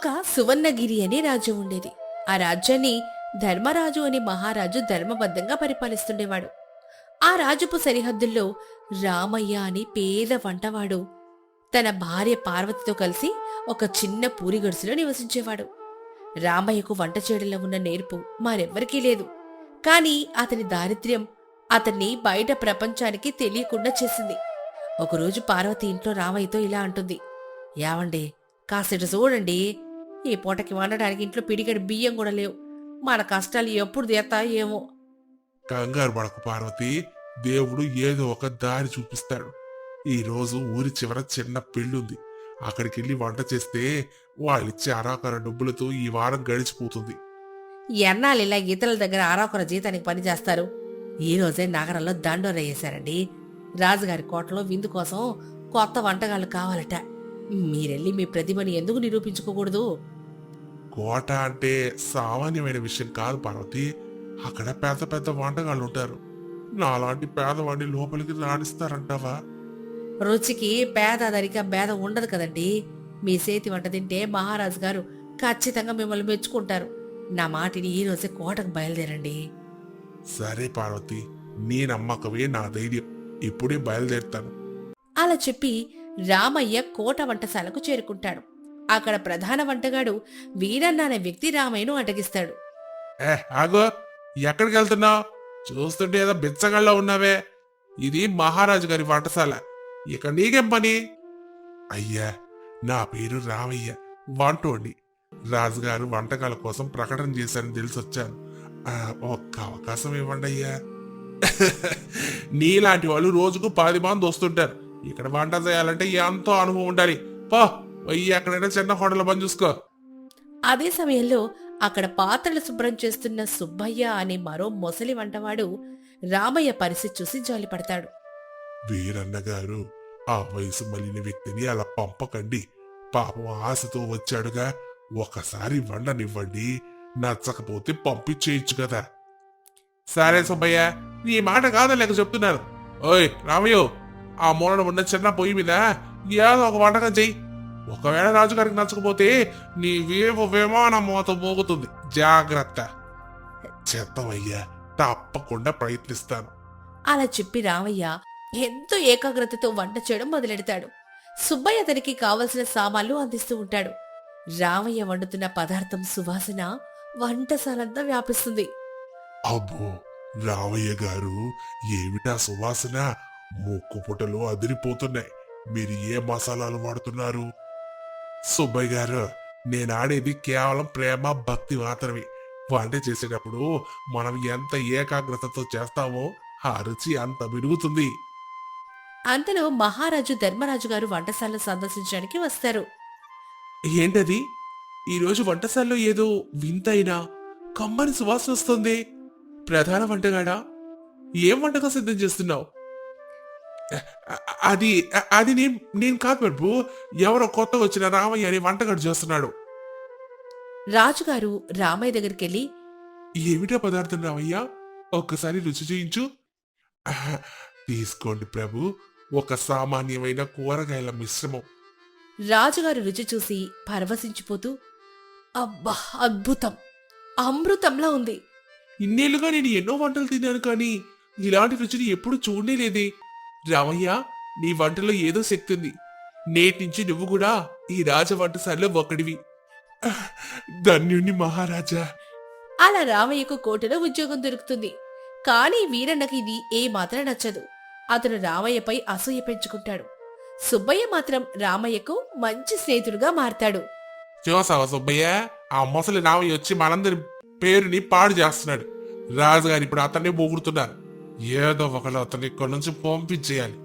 ఒక సువర్ణగిరి అనే రాజ్యం ఉండేది. ఆ రాజ్యాన్ని ధర్మరాజు అనే మహారాజు ధర్మబద్ధంగా పరిపాలిస్తుండేవాడు. ఆ రాజుపు సరిహద్దుల్లో రామయ్య అనే పేద వంటవాడు తన భార్య పార్వతితో కలిసి ఒక చిన్న పూరి గుడిసెలో నివసించేవాడు. రామయ్యకు వంట చేయడంలో ఉన్న నేర్పు మరెవ్వరికీ లేదు. కాని అతని దారిద్ర్యం అతన్ని బయట ప్రపంచానికి తెలియకుండా చేసింది. ఒకరోజు పార్వతి ఇంట్లో రామయ్యతో ఇలా అంటుంది. యావండి, కాసేట చూడండి, ఈ పూటకి వండడానికి ఇంట్లో పిడిగడి బియ్యం కూడా లేవు. మన కష్టాలు ఎప్పుడు తీరతాయో ఏమో. కంగారు పడకు పార్వతి, దేవుడు ఏదో ఒక దారి చూపిస్తాడు. ఈ రోజు ఊరి చివర చిన్న పెళ్ళుంది. అక్కడికెళ్ళి వంట చేస్తే వాళ్ళిచ్చే అరాకర డబ్బులతో ఈ వారం గడిచిపోతుంది. ఎన్నాళ్ళు ఇలా ఇతరుల దగ్గర ఆరాకొర జీతానికి పనిచేస్తారు? ఈ రోజే నగరంలో దండోర వేశారండి. రాజుగారి కోటలో విందు కోసం కొత్త వంటగాళ్ళు కావాలట. మీరెళ్ళి మీ ప్రతిభని ఎందుకు నిరూపించుకోకూడదు? కోట అంటే సామాన్యమైన విషయం కాదు పార్వతి. అక్కడ పెద్ద పెద్ద వంటగాళ్ళు ఉంటారు. నాలాంటి పేదవాడిని లోపలికి రాణిస్తారంటావా? రుచికి పేదరిక భేదం ఉండదు కదండి. మీ చేతి వంట తింటే మహారాజు గారు ఖచ్చితంగా మిమ్మల్ని మెచ్చుకుంటారు. నా మాటిని ఈ రోజే కోటకు బయలుదేరండి. సరే పార్వతి, నీ నమ్మకమే నా ధైర్యం. ఇప్పుడే బయలుదేరుతాను. అలా చెప్పి రామయ్య కోట వంటశాలకు చేరుకుంటాడు. అక్కడ ప్రధాన వంటగాడు వీరన్న అనే వ్యక్తి రామయ్యను అటగిస్తాడు. ఆగో, ఎక్కడికి వెళ్తున్నావు? చూస్తుంటే ఏదో బిచ్చగాళ్ళ ఉన్నావే. ఇది మహారాజు గారి వంటశాల. ఇక నీకేం పని? అయ్యా, నా పేరు రామయ్య, వంటోండి. రాజుగారు వంటకాల కోసం ప్రకటన చేశారని తెలిసొచ్చాను. ఒక్క అవకాశం ఇవ్వండి అయ్యా. నీలాంటి వాళ్ళు రోజుకు 10 మంది వస్తుంటారు. ఇక్కడ వంట చేయాలంటే ఎంతో అనుభవం ఉండాలి. పో, పోయి ఎక్కడైనా చిన్న హోటల్ పని చూసుకో. అదే సమయంలో అక్కడ పాత్రలు శుభ్రం చేస్తున్న సుబ్బయ్య అనే మరో మొసలి వంటవాడు రామయ్య పరిస్థితి చూసి జాలిపడతాడు. వీరన్న గారు, ఆ వయసు మళ్ళిన వ్యక్తిని అలా పంపకండి. పాపం ఆశతో వచ్చాడుగా. ఒకసారి వండనివ్వండి. నచ్చకపోతే పంపించేయచ్చు కదా. సరే సుబ్బయ్య, నీ మాట కాదలేక చెప్తున్నాను. ఓయ్ రామయ్యో, ఆ మూలన ఉన్న చిన్న పొయ్యి మీద ఏదో ఒక వంటకం చెయ్యి. ఒకవేళ రాజుగారికి నచ్చకపోతే నీ విమానం మోత మోగుతుంది. జాగ్రత్త. చెత్తమయ్యా, తప్పకుండా ప్రయత్నిస్తాను. అలా చెప్పి రామయ్య ఎంతో ఏకాగ్రతతో వంట చేయడం మొదలెడతాడు. సుబ్బయ్య అతనికి కావలసిన సామాన్లు అందిస్తూ ఉంటాడు. రామయ్య వండుతున్న పదార్థం సువాసన వంటశాలంతా వ్యాపిస్తుంది. అబ్బో, రామయ్య గారు, ఏమిటా సువాసన? ముక్కు పుటలు అదిరిపోతున్నాయి. మీరు ఏ మసాలాలు వాడుతున్నారు? సుబ్బయ్య గారు, నేను ఆడేది కేవలం ప్రేమ భక్తి మాత్రమే. వంట చేసేటప్పుడు మనం ఎంత ఏకాగ్రతతో చేస్తామో ఆ రుచి అంత మెరుగుతుంది. అంతలో మహారాజు ధర్మరాజు గారు వంటశాలను సందర్శించడానికి వస్తారు. ఏంటది? ఈరోజు వంటశాలలో ఏదో వింతైనా కమ్మని సువాసన వస్తుంది. ప్రధాన వంటగాడా, ఏం వంటకం సిద్ధం చేస్తున్నావు? అది అది నేను కాదు ప్రభు. ఎవరో కొత్తగా వచ్చిన రామయ్య అని వంటగాడు చేస్తున్నాడు. రాజుగారు రామయ్య దగ్గరికెళ్ళి, ఏమిటా పదార్థం రామయ్య? ఒక్కసారి రుచి చేయించు. తీసుకోండి ప్రభు, ఒక సామాన్యమైన కూరగాయల మిశ్రమం. రాజుగారు రుచి చూసి పరవశించిపోతూ, అబ్బా, అద్భుతం, అమృతంలా ఉంది. ఇన్నేళ్లుగా నేను ఎన్నో వంటలు తిన్నాను, కానీ ఇలాంటి రుచిని ఎప్పుడు చూడలేదే. రామయ్య, నీ వంటలో ఏదో శక్తి ఉంది. నేటి నుంచి నువ్వు కూడా ఈ రాజ వంటశాలలో ఒకడివి. ధన్యుణ్ణి మహారాజా. అలా రామయ్యకు కోటలో ఉద్యోగం దొరుకుతుంది. కానీ వీరన్నకి ఇది ఏమాత్రం నచ్చదు. అతను రామయ్యపై అసూయ పెంచుకుంటాడు. సుబ్బయ్య మాత్రం రామయ్యకు మంచి స్నేహితుడుగా మారతాడు. చూసావా సుబ్బయ్య, ఆ ముసలి రామయ్య వచ్చి మనందరి పేరుని పాడు చేస్తున్నాడు. రాజుగారు ఇప్పుడు అతన్ని పొగుడుతున్నారు. ఏదో ఒకళ్ళు అతన్ని ఇక్కడి నుంచి పంపించేయాలి.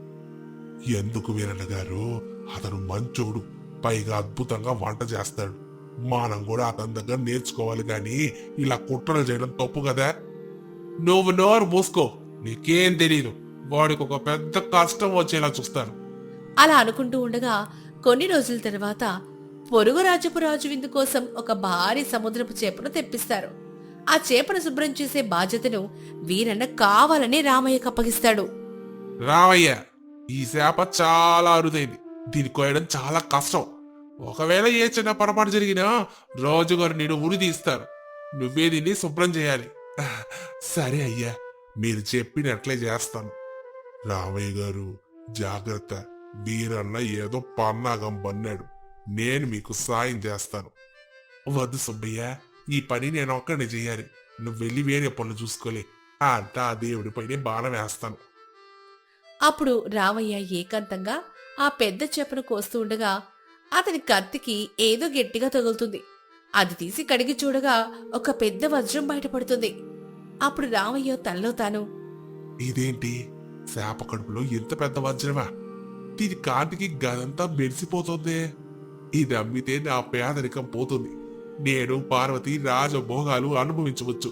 ఎందుకు వీరన్న గారు? అతను మంచోడు, పైగా అద్భుతంగా వంట చేస్తాడు. మనం కూడా అతని దగ్గర నేర్చుకోవాలి, గాని ఇలా కుట్రలు చేయడం తప్పు కదా. నువ్వు నోరు మూసుకో, నీకేం తెలీదు. వాడికి ఒక పెద్ద కష్టం వచ్చేలా చూస్తాను. అలా అనుకుంటూ ఉండగా కొన్ని రోజుల తర్వాత పొరుగు రాజపు రాజు విందు కోసం ఒక భారీ సముద్రపు చేపను తెప్పిస్తారు. ఆ చేపను శుభ్రం చేసే బాధ్యతను వీరన్న కావాలని రామయ్యకు అప్పగిస్తాడు. రామయ్య, ఈ చేప చాలా అరుదైంది. దీన్ని కోయడం చాలా కష్టం. ఒకవేళ ఏ చిన్న పొరపాటు జరిగినా రాజుగారు నేను ఉరి తీస్తారు. నువ్వే దీన్ని శుభ్రం చేయాలి. సరే అయ్యా, మీరు చెప్పినట్లే చేస్తాను. రామయ్య గారు జాగ్రత్త, వీరన్న ఏదో పన్నాగం బన్నాడు. నేను మీకు సాయం చేస్తాను. వద్దు సుబ్బయ్య, ఈ పని నేను ఒక్కడిని చెయ్యాలి. నువ్వు వెళ్ళి వేరే పనులు చూసుకోలే. అంతా ఆ దేవుడి పైనే బాణం వేస్తాను. అప్పుడు రామయ్య ఏకాంతంగా ఆ పెద్ద చేపను కోస్తూ ఉండగా అతని కత్తికి ఏదో గట్టిగా తగులుతుంది. అది తీసి కడిగి చూడగా ఒక పెద్ద వజ్రం బయటపడుతుంది. అప్పుడు రామయ్య తనలో తాను, ఇదేంటి, శాప కడుపులో ఎంత పెద్ద వజ్రమా? దీని కాంతికి గదంతా మెరిసిపోతుంది. ఇది అమ్మితే నా పేదరికం పోతుంది. నేను పార్వతి రాజభోగాలు అనుభవించవచ్చు.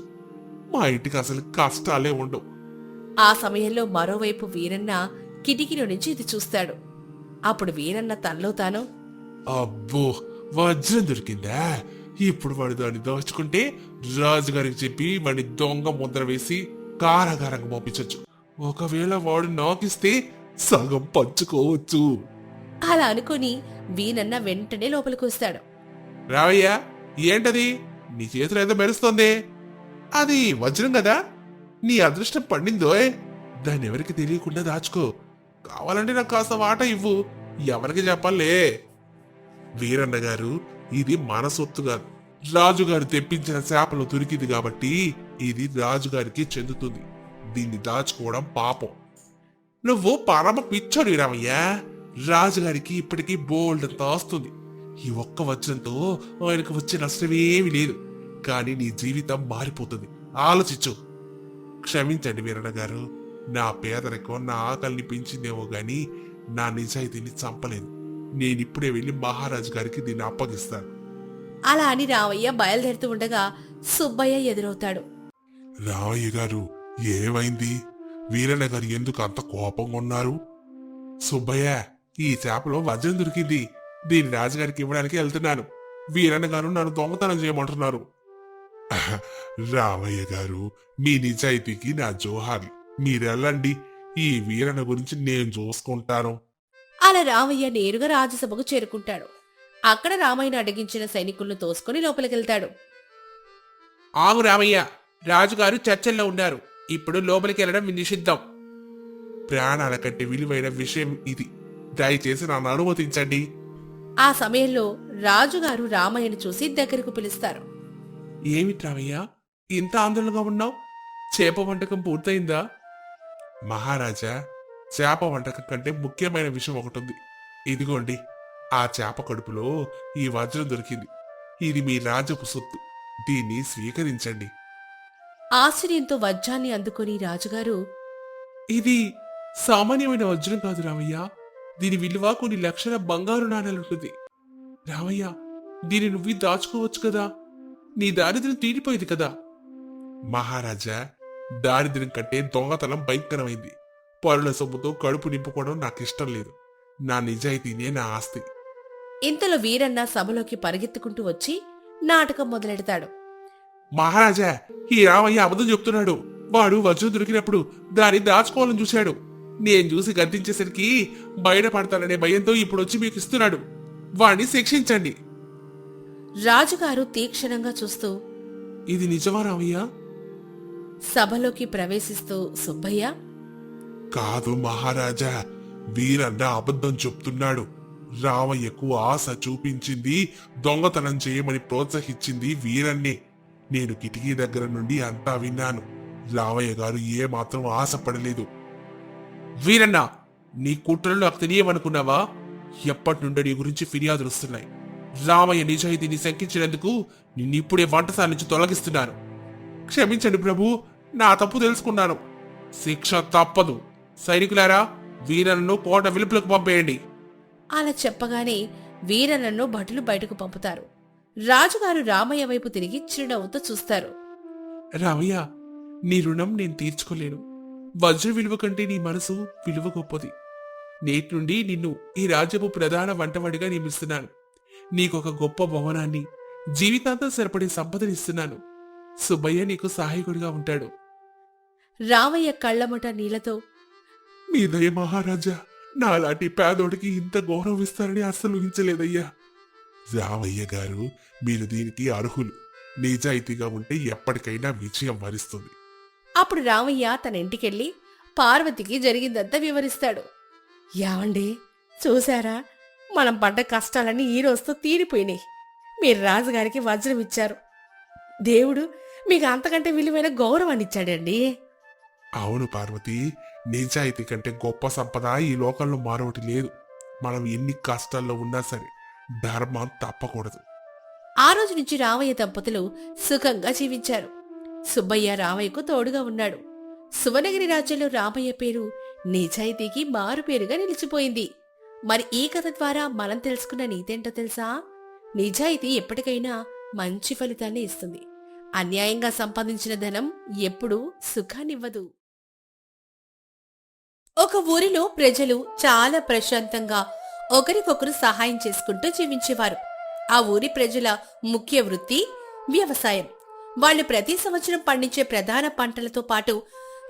మా ఇంటికి అసలు కష్టాలే ఉండవు. ఆ సమయంలో మరోవైపు వీరన్న కిటికీలో నుంచి ఇది చూస్తాడు. అప్పుడు వీరన్న తనలో తాను, అబ్బో, వజ్రం దొరికిందా? ఇప్పుడు వాడు దాన్ని దోచుకుంటే రాజుగారికి చెప్పి వాడిని దొంగ ముద్ర వేసి కారాగారంగా పంపించచ్చు. ఒకవేళ వాడు నాకిస్తే సగం పంచుకోవచ్చు. అలా అనుకుని వీరన్న వెంటనే లోపలికి వస్తాడు. రావయ్యా, ఏంటది? నీ చేతిలో ఏదో మెరుస్తోంది. అది వజ్రం కదా? నీ అదృష్టం పండిందో. దాన్ని ఎవరికి తెలియకుండా దాచుకో. కావాలంటే నాకు కాస్త వాట ఇవ్వు. ఎవరికి చెప్పాలే. వీరన్న గారు, ఇది మన సొత్తు కాదు. రాజుగారు తెప్పించిన చేపలు దొరికింది కాబట్టి ఇది రాజుగారికి చెందుతుంది. దీన్ని దాచుకోవడం పాపం. నువ్వు పరమ పిచ్చోడు రామయ్యా. రాజుగారికి ఇప్పటికీ బోల్డ్ అంత వస్తుంది. ఈ ఒక్క వజ్రంతో ఆయనకు వచ్చే నష్టమేమీ లేదు. కానీ నీ జీవితం మారిపోతుంది. ఆలోచించు. క్షమించండి వీరన్న గారు, నా పేదరికం నా ఆకలిని పెంచిందేమో గాని నా నిజాయితీని చంపలేదు. నేనిప్పుడే వెళ్ళి మహారాజు గారికి దీన్ని అప్పగిస్తాను. అలా అని రామయ్య బయలుదేరుతూ ఉండగా సుబ్బయ్య ఎదురవుతాడు. రామయ్య గారు, ఏమైంది? వీరన్న గారు ఎందుకు అంత కోపంగా ఉన్నారు? సుబ్బయ్య, ఈ చేపలో వజ్రం దొరికింది. దీన్ని రాజుగారికి ఇవ్వడానికి వెళ్తున్నాను. వీరన్న గారు నన్ను దొంగతనం చేయమంటున్నారు. రామయ్య గారు, మీ నిజాయితీకి నా జోహార్లు. మీరెళ్ళండి. ఈ వీరన్న గురించి నేను చూసుకుంటాను. అలా రామయ్య నేరుగా రాజసభకు చేరుకుంటాడు. అక్కడ రామయ్యను అడిగించిన సైనికులను తోసుకుని లోపలికెళ్తాడు. ఆగు రామయ్య, రాజుగారు చర్చల్లో ఉన్నారు. ఇప్పుడు లోపలికి వెళ్ళడం నిషిద్ధం. ప్రాణాల కంటే విలువైన విషయం ఇది. దయచేసి నన్ను అనుమతించండి. ఆ సమయంలో రాజుగారు రామయ్యను చూసి దగ్గరకు పిలుస్తారు. ఏమిటి రామయ్య, ఇంత ఆందోళనగా ఉన్నావు? చేప వంటకం పూర్తయిందా? మహారాజా, చేప వంటకం కంటే ముఖ్యమైన విషయం ఒకటి ఉంది. ఇదిగోండి, ఆ చేప కడుపులో ఈ వజ్రం దొరికింది. ఇది మీ రాజపు సొత్తు. దీన్ని స్వీకరించండి. ఆశ్చర్యంతో వజ్రాన్ని అందుకొని రాజుగారు, ఇది సామాన్యమైన వజ్రం కాదు రామయ్య. దీని విలువ కొన్ని లక్షల బంగారు నాణేలుంటుంది. రామయ్య, దీన్ని నువ్వు దాచుకోవచ్చు కదా. నీ దారిద్ర్యం తీరిపోయింది కదా. మహారాజా, దారిద్ర్యం కంటే దొంగతనం భయంకరమైంది. పరుల సొమ్ముతో కడుపు నింపుకోవడం నాకిష్టం లేదు. నా నిజాయితీనే నా ఆస్తి. ఇంతలో వీరన్న సభలోకి పరిగెత్తుకుంటూ వచ్చి నాటకం మొదలెడతాడు. మహారాజా, ఈ రామయ్య అబద్ధం చెప్తున్నాడు. వాడు వజ్రం దొరికినప్పుడు దాన్ని దాచుకోవాలని చూశాడు. నేను చూసి గద్దించేసరికి బయటపడతాననే భయంతో ఇప్పుడు వచ్చి మీకు ఇస్తున్నాడు. వాణ్ణి శిక్షించండి. రాజుగారు తీక్షణంగా చూస్తూ, ఇది నిజమా రామయ్య? సభలోకి ప్రవేశిస్తూ సుబ్బయ్య, కాదు మహారాజా, వీరన్న అబద్ధం చెప్తున్నాడు. రామయ్యకు ఆశ చూపించింది, దొంగతనం చేయమని ప్రోత్సహించింది వీరన్నే. నేను కిటికీ దగ్గర నుండి అంతా విన్నాను. రామయ్య గారు ఏమాత్రం ఆశపడలేదు. వీరన్న, నీ కుట్రలు నాకు తెలియమనుకున్నావా? ఎప్పటి నుండో నీ గురించి ఫిర్యాదులు వస్తున్నాయి. రామయ్య నిజాయితీని శంకించినందుకు నిన్నిప్పుడే వంటశాల నుంచి తొలగిస్తున్నాను. క్షమించండి ప్రభు, నా తప్పు తెలుసుకున్నాను. శిక్ష తప్పదు. సైనికులారా, వీరన్నను కోట వెలుపులకు పంపేయండి. అలా చెప్పగానే వీరన్నను భటులు బయటకు పంపుతారు. రాజుగారు రామయ్య వైపు తిరిగి చిరునవ్వుతో చూస్తారు. రామయ్య, నీ రుణం నేను తీర్చుకోలేను. వజ్ర విలువ కంటే నీ మనసు విలువ గొప్పది. నేటి నుండి నిన్ను ఈ రాజ్యపు ప్రధాన వంటవాడిగా నియమిస్తున్నాను. నీకొక గొప్ప భవనాన్ని, జీవితాంతం సరిపడే సంపదనిస్తున్నాను. సుబ్బయ్య నీకు సహాయకుడిగా ఉంటాడు. రామయ్య కళ్లమట నీళ్లతో, మీ దయ మహారాజా. నాలాంటి పేదోడికి ఇంత గౌరవం ఇస్తారని అస్సలు ఊహించలేదయ్యా. రామయ్య గారు, మీరు దీనికి అర్హులు. నిజాయితీగా ఉంటే ఎప్పటికైనా విజయం వరిస్తుంది. అప్పుడు రామయ్య తన ఇంటికెళ్ళి పార్వతికి జరిగిందంతా వివరిస్తాడు. యావండి, చూశారా, మనం పడ్డ కష్టాలన్నీ ఈ రోజుతో తీరిపోయినాయి. మీరు రాజుగారికి వజ్రం ఇచ్చారు. దేవుడు మీకు అంతకంటే విలువైన గౌరవాన్ని ఇచ్చాడండి. అవును పార్వతి, నిజాయితీ కంటే గొప్ప సంపద ఈ లోకంలో మరొకటి లేదు. మనం ఎన్ని కష్టాల్లో ఉన్నా సరే ధర్మం తప్పకూడదు. ఆ రోజు నుంచి రామయ్య దంపతులు సుఖంగా జీవించారు. సుబ్బయ్య రామయ్యకు తోడుగా ఉన్నాడు. సువనగిరి రాజ్యంలో రామయ్య పేరు నిజాయితీకి మారుపేరుగా నిలిచిపోయింది. మరి ఈ కథ ద్వారా మనం తెలుసుకున్న నీతేంటో తెలుసా? నిజాయితీ ఎప్పటికైనా మంచి ఫలితాన్ని ఇస్తుంది. అన్యాయంగా సంపాదించిన ధనం ఎప్పుడూ సుఖాన్నివ్వదు. ఒక ఊరిలో ప్రజలు చాలా ప్రశాంతంగా ఒకరికొకరు సహాయం చేసుకుంటూ జీవించేవారు. ఆ ఊరి ప్రజల ముఖ్య వృత్తి వ్యవసాయం. వాళ్ళు ప్రతి సంవత్సరం పండించే ప్రధాన పంటలతో పాటు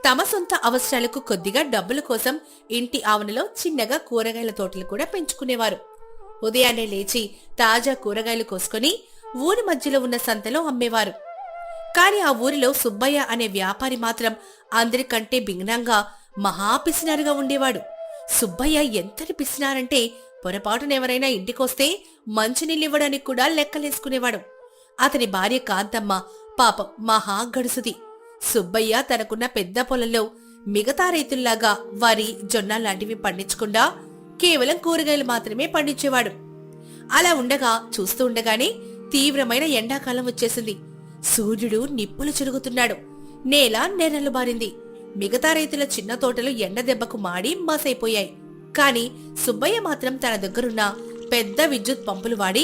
తమ సొంత అవసరాలకు కొద్దిగా డబ్బుల కోసం ఇంటి ఆవరణలో చిన్నగా కూరగాయల తోటలు కూడా పెంచుకునేవారు. ఉదయాన్నే లేచి తాజా కూరగాయలు కోసుకొని ఊరి మధ్యలో ఉన్న సంతలో అమ్మేవారు. కాని ఆ ఊరిలో సుబ్బయ్య అనే వ్యాపారి మాత్రం అందరికంటే భిన్నంగా మహా పిసినారుగా ఉండేవాడు. సుబ్బయ్య ఎంతటి పిసినారంటే పొరపాటునెవరైనా ఇంటికొస్తే మంచినీళ్ళివ్వడానికి కూడా లెక్కలేసుకునేవాడు. అతని భార్య కాంతమ్మ పాపం మహా గడుసుది. సుబ్బయ్య తనకున్న పెద్ద పొలంలో మిగతా రైతుల్లాగా వరి, జొన్న లాంటివి పండించకుండా కేవలం కూరగాయలు మాత్రమే పండించేవాడు. అలా ఉండగా చూస్తూ ఉండగానే తీవ్రమైన ఎండాకాలం వచ్చేసింది. సూర్యుడు నిప్పులు చెరుగుతున్నాడు. నేల నెర్రలు బారింది. మిగతా రైతుల చిన్న తోటలు ఎండ దెబ్బకు మాడి మాసైపోయాయి. కాని సుబ్బయ్య మాత్రం తన దగ్గరున్న పెద్ద విద్యుత్ పంపులు వాడి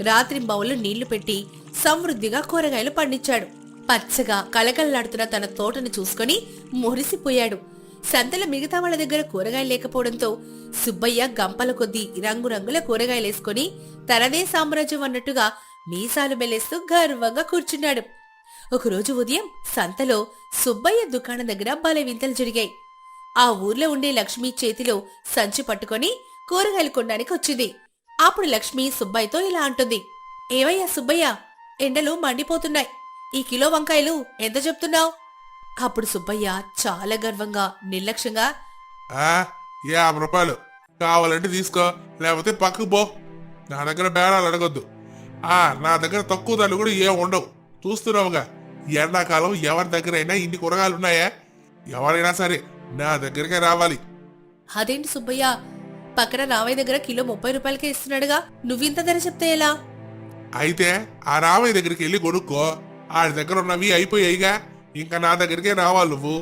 రాత్రింబవళ్లు నీళ్లు పెట్టి సమృద్ధిగా కూరగాయలు పండించాడు. పచ్చగా కలకలలాడుతున్న తన తోటను చూసుకుని మురిసిపోయాడు. సంతల మిగతా వాళ్ళ దగ్గర కూరగాయలు లేకపోవడంతో సుబ్బయ్య గంపల కొద్దీ రంగురంగుల కూరగాయలేసుకుని తనదే సామ్రాజ్యం అన్నట్టుగా మీసాలు మెలేస్తూ గర్వంగా కూర్చున్నాడు. ఒకరోజు ఉదయం సంతలో సుబ్బయ్య దుకాణం దగ్గర భలే వింతలు జరిగాయి. ఆ ఊర్లో ఉండే లక్ష్మి చేతిలో సంచి పట్టుకొని కూరగాయలు కొనడానికి వచ్చింది. అప్పుడు లక్ష్మి సుబ్బయ్యతో ఇలా అంటుంది. ఏవయ్యా సుబ్బయ్య, ఎండలు మండిపోతున్నాయి. ఈ కిలో వంకాయలు ఎంత చెప్తున్నావు? అప్పుడు సుబ్బయ్య చాలా గర్వంగా నిర్లక్ష్యంగా 50 రూపాయలు కావాలంటే తీసుకో, లేకపోతే పక్కకు పో. నా దగ్గర బేరాలు అడగొద్దు. నా దగ్గర తక్కువ ధరలు కూడా ఏం ఉండవు. చూస్తున్నావుగా, ఎండాకాలం ఎవరి దగ్గరైనా ఇన్ని కూరగాయలు ఉన్నాయా? ఎవరైనా సరే నా దగ్గరికే రావాలి. అదేంటి సుబ్బయ్య, పక్కన రామయ్య దగ్గర కిలో 30 రూపాయలకే ఇస్తున్నాడుగా, నువ్వింత ధర చెప్తే ఎలా? అయితే ఆ రామయ్య దగ్గరికి వెళ్ళి కొనుక్కో. ఆడి దగ్గర ఉన్నవి అయిపోయాయిగా, ఇంకా నా దగ్గరికే రావాలి. నువ్వు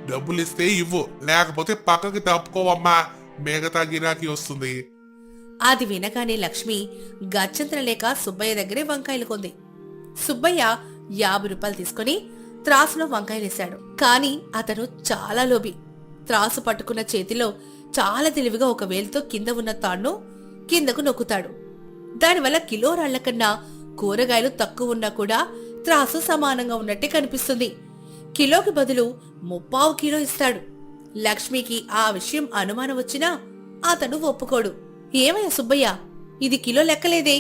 డబ్బులు ఇస్తే ఇవ్వు, లేకపోతే పక్కకి తప్పుకోవమ్మా, మిగతా గిరాకీ వస్తుంది. అది వినగానే లక్ష్మి గచ్చంతరం లేక సుబ్బయ్య దగ్గరే వంకాయలు కొంది. సుబ్బయ్య 50 రూపాయలు తీసుకుని త్రాసులో వంకాయలేశాడు. కాని అతను చాలా లోబి. త్రాసు పట్టుకున్న చేతిలో చాలా తెలివిగా ఒక వేలుతో కింద ఉన్న తాడును కిందకు నొక్కుతాడు. దానివల్ల కిలో రాళ్ల కన్నా కూరగాయలు తక్కువ ఉన్నా కూడా త్రాసు సమానంగా ఉన్నట్టే కనిపిస్తుంది. కిలోకి బదులు 3/4 కిలో ఇస్తాడు. లక్ష్మికి ఆ విషయం అనుమానం వచ్చినా అతను ఒప్పుకోడు. ఏమయ్యా సుబ్బయ్య, ఇది కిలో లెక్కలేదే,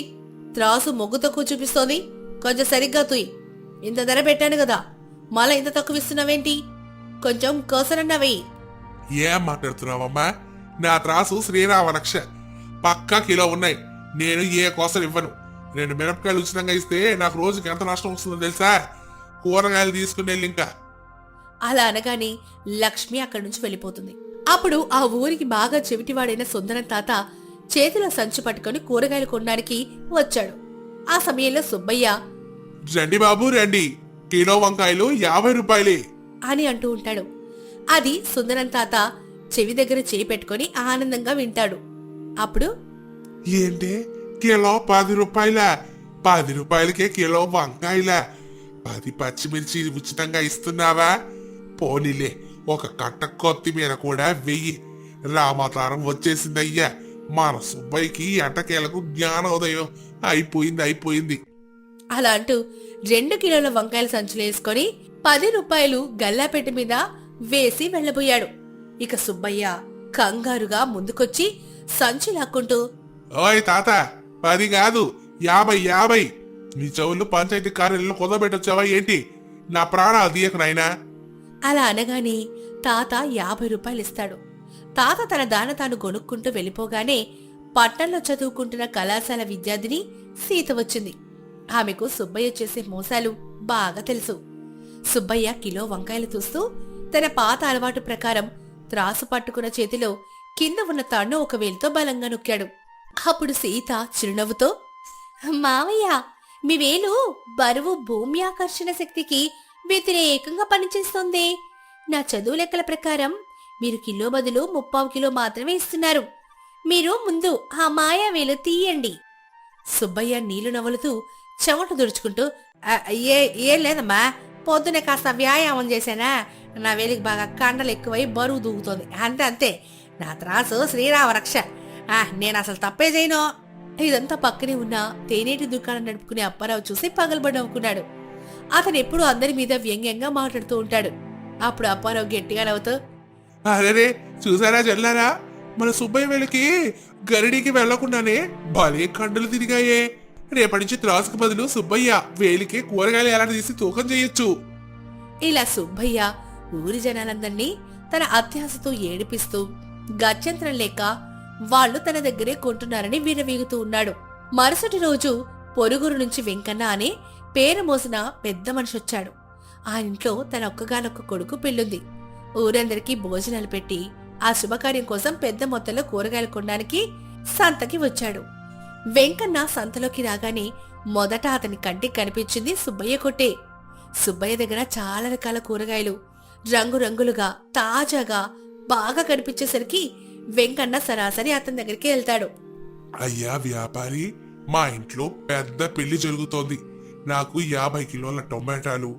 త్రాసు మొగ్గు తక్కువ చూపిస్తోంది, కొంచెం సరిగ్గా తుయ్. ఇంత ధర పెట్టాను కదా, మళ్ళా ఇంత తక్కువ ఇస్తున్నావేంటి? కొంచెం కోసరన్నా వెయ్యి. ఏం మాట్లాడుతున్నావమ్మా? నా త్రాసు శ్రీరామ రక్ష, పక్కా కిలో ఉన్నాయి. నేను ఏ కోసలు ఇవ్వను. 2 మిరపకాయలు ఉచితంగా ఇస్తే నాకు రోజుకి ఎంత నష్టం వస్తుందో తెలుసా? కూరగాయలు తీసుకునే ఇంకా. అలా అనగానే లక్ష్మి అక్కడి నుంచి వెళ్ళిపోతుంది. అప్పుడు ఆ ఊరికి బాగా చెవిటివాడైన సుందరం తాత చేతిలో సంచి పట్టుకుని కూరగాయలు కొనడానికి వచ్చాడు. ఆ సమయంలో సుబ్బయ్య, రండి బాబు రండి, కిలో వంకాయలు 50 రూపాయలే అని అంటూ ఉంటాడు. అది సుందరం తాత చెవి దగ్గర చేయి పెట్టుకుని ఆనందంగా వింటాడు. అప్పుడు, ఏంటి కిలో 10 రూపాయల? 10 రూపాయలకే కిలో వంకాయల? 10 పచ్చిమిర్చి ఉచితంగా ఇస్తున్నావా? పోనీలే, ఒక కట్ట కొత్తిమీర కూడా వెయ్యి. రామాతారం వచ్చేసిందయ్యా. మన సుబ్బయ్యకి ఎటకేలకు జ్ఞానోదయం అయిపోయింది. అలా అంటూ 2 కిలోల వంకాయల సంచులు వేసుకొని 10 రూపాయలు గల్లాపెట్టి మీద వేసి వెళ్లబోయాడు. ఇక సుబ్బయ్య కంగారుగా ముందుకొచ్చి సంచి లాక్కుంటూ, ఓయ్ తాత, 10 కాదు యాభై యాభై నీ చెవులు పంచాయతీ కార్యాలయంలో కుదబెట్టొచ్చావా ఏంటి? నా ప్రాణాలు తీయకు నాయనా. అలా అనగానే తాత 50 రూపాయలు ఇస్తాడు. తాత తన దాన తాను కొనుక్కుంటూ వెళ్ళిపోగానే పట్టణంలో చదువుకుంటున్న కళాశాల విద్యార్థిని సీత వచ్చింది. ఆమెకు సుబ్బయ్య చేసే మోసాలు బాగా తెలుసు. సుబ్బయ్య కిలో వంకాయలు చూస్తూ తన పాత అలవాటు ప్రకారం త్రాసు పట్టుకున్న చేతిలో కింద ఉన్న తాడును ఒక వేలుతో బలంగా నొక్కాడు. అప్పుడు సీత చిరునవ్వుతో, మావయ్య, మీ వేలు బరువు భూమి ఆకర్షణ శక్తికి వ్యతిరేకంగా పనిచేస్తోంది. నా చదువు లెక్కల ప్రకారం మీరు కిలో బదులు 3/4 కిలో మాత్రమే ఇస్తున్నారు. మీరు ముందు ఆ మాయా వేలు తీయండి. సుబ్బయ్య నీళ్లు నవ్వులుతూ చెమట దుడుచుకుంటూ, ఏం లేదమ్మా, పొద్దునే కాస్త వ్యాయామం చేశానా, నా వేలికి బాగా కండలు ఎక్కువై బరువు దూగుతోంది, అంతే. నా త్రాసు శ్రీరామ రక్ష. నేను అసలు తప్పే చేయను. ఇదంతా పక్కనే ఉన్న తేనేటి దుకాణం నడుపుకునే అప్పారావు చూసి పగలబడి నవ్వుకున్నాడు. అతను ఎప్పుడూ అందరి మీద వ్యంగ్యంగా మాట్లాడుతూ ఉంటాడు. అప్పుడు అప్పారావు గట్టిగా నవ్వుతూ, అరే చూసారా చెల్లారా, మన సుబ్బయ్య వేలికి గరిడికి వెళ్లకుండానే భలే కండలు తిరిగాయే. రేపటి నుంచి త్రాసుకు బదులు సుబ్బయ్య వేలికి కూరగాయలు ఎలా తీసి తూకం చేయొచ్చు. ఇలా సుబ్బయ్య ఊరి జనాలందర్నీ తన అత్యాశతో ఏడిపిస్తూ గత్యంతరం లేక వాళ్లు తన దగ్గరే కొంటున్నారని విరవీగుతూ ఉన్నాడు. మరుసటి రోజు పొరుగురు నుంచి వెంకన్న అనే పేరు మోసిన పెద్ద మనిషొచ్చాడు. ఆ ఇంట్లో తన ఒక్కగానొక్క కొడుకు పెళ్ళుంది. ఊరందరికీ భోజనాలు పెట్టి ఆ శుభకార్యం కోసం పెద్ద మొత్తంలో కూరగాయలు కొనడానికి సంతకి వచ్చాడు. వెంకన్న సంతలోకి రాగానే మొదట అతని కంటికి కనిపించింది సుబ్బయ్య కొట్టే. సుబ్బయ్య దగ్గర చాలా రకాల కూరగాయలు రంగురంగులుగా తాజాగా బాగా కనిపించేసరికి వెంకన్న సరాసరి అతని దగ్గరికి వెళ్తాడు. అయ్యా వ్యాపారి, మా ఇంట్లో పెద్ద పెళ్లి జరుగుతోంది. నాకు 50 కిలోల టొమాటాలు,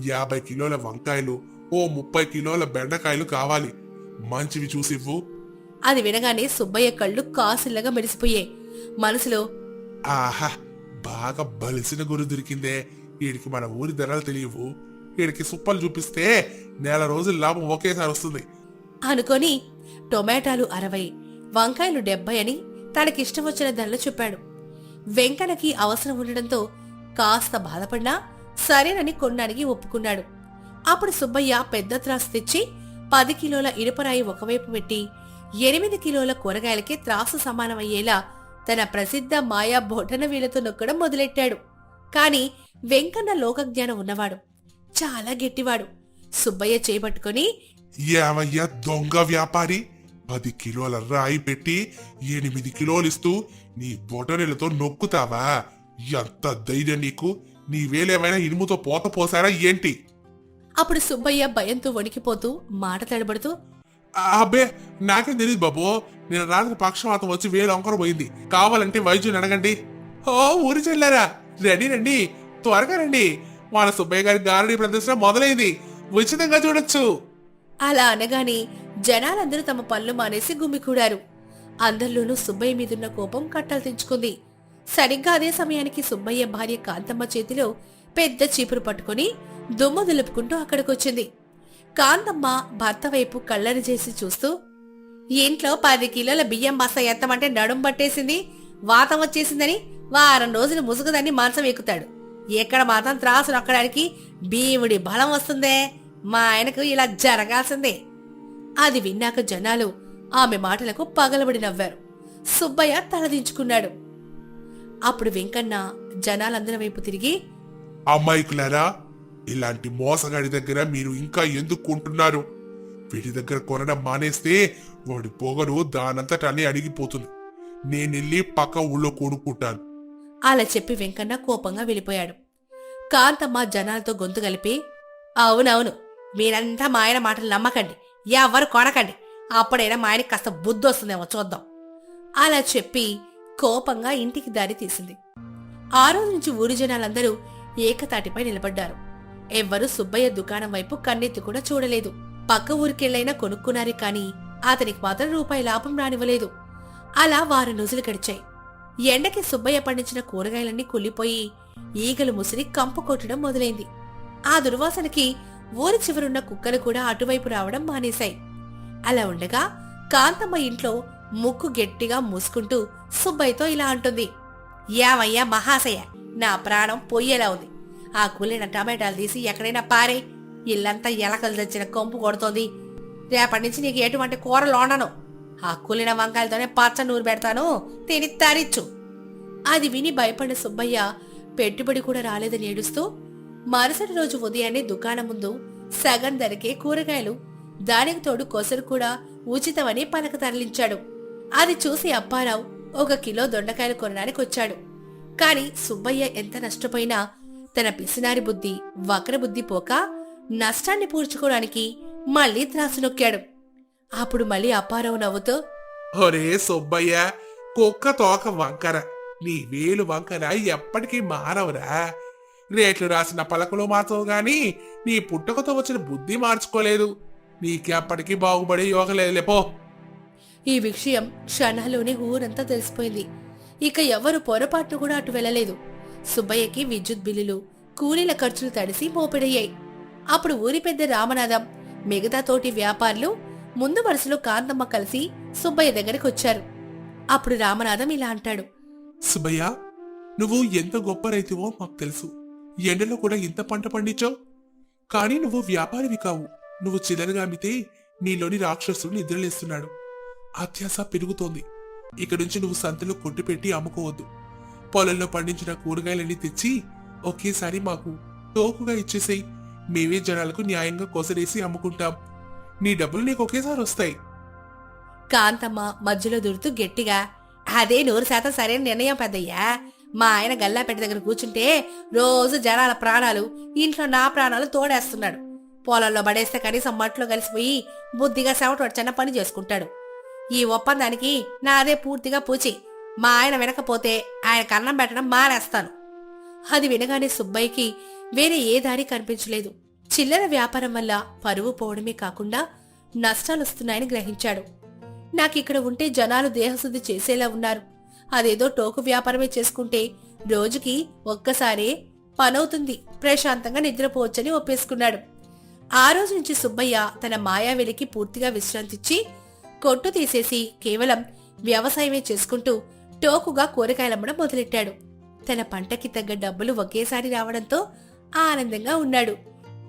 50 కిలోల వంకాయలు, ఓ 30 కిలోల బెండకాయలు కావాలి. మంచివి చూసివ్వు. అది వినగానే సుబ్బయ్య కళ్ళు కాసుల్లాగా మెరిసిపోయాయి. మనసులో, ఆహా, బాగా బలిసిన గురి దొరికిందే. వీడికి మన ఊరి ధరలు తెలియవు. వీడికి సుప్పలు చూపిస్తే నెల రోజుల లాభం ఒకేసారి వస్తుంది అనుకొని టొమాటాలు 60, వంకాయలు 70 అని తనకిష్టం వచ్చిన ధరలు చెప్పాడు. వెంకన్నకి అవసరం ఉండడంతో కాస్త బాధపడినా సరేనని కొనడానికి ఒప్పుకున్నాడు. అప్పుడు సుబ్బయ్య పెద్ద త్రాసు తెచ్చి 10 కిలోల ఇనుపరాయి ఒకవైపు పెట్టి 8 కిలోల కూరగాయలకి త్రాసు సమానమయ్యేలా తన ప్రసిద్ధ మాయా బొటన వేలతో నొక్కడం మొదలెట్టాడు. కాని వెంకన్న లోకజ్ఞానం ఉన్నవాడు, చాలా గట్టివాడు. సుబ్బయ్య చేపట్టుకుని, ఏమయ్యా దొంగ వ్యాపారి, 10 కిలోల రాయి పెట్టి 8 కిలోలు ఇస్తూ నీ బొటనెలతో నొక్కుతావా? ఎంత ధైర్యం నీకు? నీ వేలేమైనా ఇనుముతో పోత పోసారా ఏంటి? అప్పుడు సుబ్బయ్య భయంతో వణికిపోతూ మాట తడబడుతూ, అబ్బే, నాకేం తెలియదు బాబు. నేను రాత్రి పక్షవాతం వచ్చి వేలు అంకర పోయింది. కావాలంటే వైద్యుని అడగండి. ఓ ఊరి చెల్లారా, రండి రండి, త్వరగా రండి. మన సుబ్బయ్య గారి గారడీ ప్రదర్శన మొదలైంది. ఉచితంగా చూడొచ్చు. అలా అనగానే జనాలందరూ తమ పనులు మానేసి గుమికూడారు. అందరిలోనూ సుబ్బయ్య మీదున్న కోపం కట్టలు తెంచుకుంది. సరిగ్గా అదే సమయానికి సుబ్బయ్య భార్య కాంతమ్మ చేతిలో పెద్ద చీపురు పట్టుకుని దుమ్ము దులుపుకుంటూ అక్కడికొచ్చింది. కాంతమ్మ భర్త వైపు కళ్ళని చేసి చూస్తూ, ఇంట్లో 10 కిలోల బియ్యం బస్తా ఎత్తమంటే నడుం పట్టేసింది, వాతం వచ్చేసిందని వారం రోజులు ముసుగుదాన్ని మంచం ఎక్కుతాడు. ఎక్కడ మాత్రం త్రాసు నొక్కడానికి భీముడి బలం వస్తుందే. మా ఆయనకు ఇలా జరగాల్సిందే. అది విన్నాక జనాలు ఆమె మాటలకు పగలబడి నవ్వారు. సుబ్బయ్య తలదించుకున్నాడు. అప్పుడు వెంకన్న జనాలందరి వైపు తిరిగి, అమ్మాయికులారా, ఇలాంటి మోసగాడి దగ్గర మీరు ఇంకా ఎందుకు కొంటున్నారు? వీడి దగ్గర కొనడం మానేస్తే వాడి పొగరు దానంతటాన్ని అడిగిపోతుంది. నేనెళ్ళి పక్క ఊళ్ళో కొనుక్కుంటాను. అలా చెప్పి వెంకన్న కోపంగా వెళ్ళిపోయాడు. కాంతమ్మ జనాలతో గొంతు కలిపి, అవునవును, మీరంతా మా ఆయన మాటలు నమ్మకండి, ఎవరు కొనకండి. అప్పుడైనా మా ఆయనకి కాస్త బుద్ధి వస్తుందేమో చూద్దాం. అలా చెప్పి కోపంగా ఇంటికి దారి తీసింది. ఆ రోజు నుంచి ఊరి జనాలందరూ ఏకతాటిపై నిలబడ్డారు. ఎవ్వరూ సుబ్బయ్య దుకాణం వైపు కన్నెత్తి కూడా చూడలేదు. పక్క ఊరికెళ్లైనా కొనుక్కున్నారే కాని అతనికి మాత్రం రూపాయి లాభం రానివ్వలేదు. అలా వారం రోజులు గడిచాయి. ఎండకి సుబ్బయ్య పండించిన కూరగాయలన్నీ కుళ్ళిపోయి ఈగలు ముసిరి కంపు కొట్టడం మొదలైంది. ఆ దుర్వాసనకి ఊరి చివరున్న కుక్కలు కూడా అటువైపు రావడం మానేశాయి. అలా ఉండగా కాంతమ్మ ఇంట్లో ముక్కు గట్టిగా మూసుకుంటూ సుబ్బయ్యతో ఇలా అంటుంది, యావయ్యా మహాశయ, నా ప్రాణం పొయ్యేలా ఉంది. ఆ కుళ్ళిన టమాటాలు తీసి ఎక్కడైనా పారే. ఇల్లంతా ఎలకలు తెచ్చిన కొంపు కొడుతోంది. రేపటి నుంచి నీకు ఎటువంటి కూరలు వండను. ఆ కుళ్ళిన వంకాయలతోనే పచ్చ నూరు పెడతాను, తిని తరిచ్చు. అది విని భయపడిన సుబ్బయ్య పెట్టుబడి కూడా రాలేదని ఏడుస్తూ మరుసటి రోజు ఉదయాన్నే దుకాణం ముందు సగం ధరకే కూరగాయలు, దానికి తోడు కొసరు కూడా ఉచితమని పలక తరలించాడు. అది చూసి అప్పారావు 1 కిలో దొండకాయలు కొనడానికి వచ్చాడు. కాని సుబ్బయ్య ఎంత నష్టపోయినా తన పిసినారి బుద్ధి, వక్ర బుద్ధి పోక నష్టాన్ని పూడ్చుకోవడానికి మళ్లీ త్రాసు నొక్కాడు. అప్పుడు మళ్ళీ అప్పారావు నవ్వుతూ, ఒరే సుబ్బయ్య, కుక్క తోక వంకర, నీ వేలు వంకర ఎప్పటికీ మారవురా. రేట్లు రాసిన పలకలు మార్చవు గాని నీ పుట్టకతో వచ్చిన బుద్ధి మార్చుకోలేదు. నీకెప్పటికీ బాగుపడే యోగ లేదులే పో. ఈ విషయం క్షణాల్లోనే ఊరంతా తెలిసిపోయింది. ఇక ఎవరు పొరపాటు కూడా అటు వెళ్లలేదు. సుబ్బయ్యకి విద్యుత్ బిల్లులు, కూలీల ఖర్చులు తడిసి మోపెడయ్యాయి. అప్పుడు ఊరి పెద్ద రామనాథం, మిగతా తోటి వ్యాపారులు, ముందు వరుసలో కాంతమ్మ కలిసి సుబ్బయ్య దగ్గరికి వచ్చారు. అప్పుడు రామనాథం ఇలా అంటాడు. సుబ్బయ్య, నువ్వు ఎంత గొప్ప రైతువో మాకు తెలుసు. ఎండలో కూడా ఇంత పంట పండించావు. కానీ నువ్వు వ్యాపారివి కావు. నువ్వు చిల్లరగా అమ్మితే నీలోని రాక్షసుడు నిద్రలేస్తున్నాడు. అత్యాస పెరుగుతోంది. ఇక నుంచి నువ్వు సంతలో కొట్టుపెట్టి అమ్ముకోవద్దు. పొలంలో పండించిన కూరగాయలన్నీ తెచ్చి ఒకేసారి మాకు తోకుగా ఇచ్చేసేయి. మేమే జనాలకు న్యాయంగా కొసరేసి అమ్ముకుంటాం. నీ డబ్బులు నీకు ఒకేసారి వస్తాయి. కాంతమ్మ మధ్యలో దూరుతూ గట్టిగా, అదే 100% సరైన నిర్ణయం పెద్దయ్యా. మా ఆయన గల్లాపెట్టి దగ్గర కూర్చుంటే రోజు జనాల ప్రాణాలు, ఇంట్లో నా ప్రాణాలు తోడేస్తున్నాడు. పొలంలో పడేస్తే కనీసం మట్లో కలిసిపోయి బుద్ధిగా సెవటొచ్చన్న పని చేసుకుంటాడు. ఈ ఒప్పందానికి నాదే పూర్తిగా పూచి. మా ఆయన వినకపోతే ఆయన కన్నం పెట్టడం మానేస్తాను. అది వినగానే సుబ్బయ్యకి వేరే ఏ దారి కనిపించలేదు. చిల్లర వ్యాపారం వల్ల పరువు పోవడమే కాకుండా నష్టాలొస్తున్నాయని గ్రహించాడు. నాకిక్కడ ఉంటే జనాలు దేహశుద్ధి చేసేలా ఉన్నారు. అదేదో టోకు వ్యాపారమే చేసుకుంటే రోజుకి ఒక్కసారే పనవుతుంది, ప్రశాంతంగా నిద్రపోవచ్చని ఒప్పేసుకున్నాడు. ఆ రోజు నుంచి సుబ్బయ్య తన మాయావెలికి పూర్తిగా విశ్రాంతిచ్చి కొట్టు తీసేసి కేవలం వ్యవసాయమే చేసుకుంటూ టోకుగా కూరగాయలమ్మడం మొదలెట్టాడు. తన పంటకి తగ్గ డబ్బులు ఒకేసారి రావడంతో ఆనందంగా ఉన్నాడు.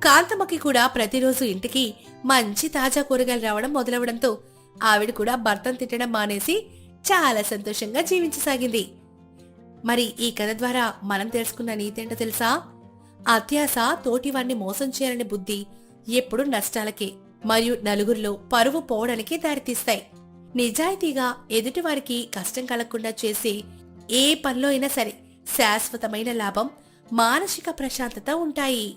కాంతమ్మకి కూడా ప్రతిరోజు ఇంటికి మంచి తాజా కూరగాయలు రావడం మొదలవడంతో ఆవిడ కూడా భర్తను తిట్టడం మానేసి చాలా సంతోషంగా జీవించసాగింది. మరి ఈ కథ ద్వారా మనం తెలుసుకున్న నీతేంటో తెలుసా? అత్యాస తోటివాణ్ణి మోసం చేయాలనే బుద్ధి ఎప్పుడు నష్టాలకే మరియు నలుగురిలో పరువు పోవడానికి దారితీస్తాయి. నిజాయితీగా ఎదుటివారికి కష్టం కలగకుండా చేసే ఏ పనిలో అయినా సరే శాశ్వతమైన లాభం, మానసిక ప్రశాంతత ఉంటాయి.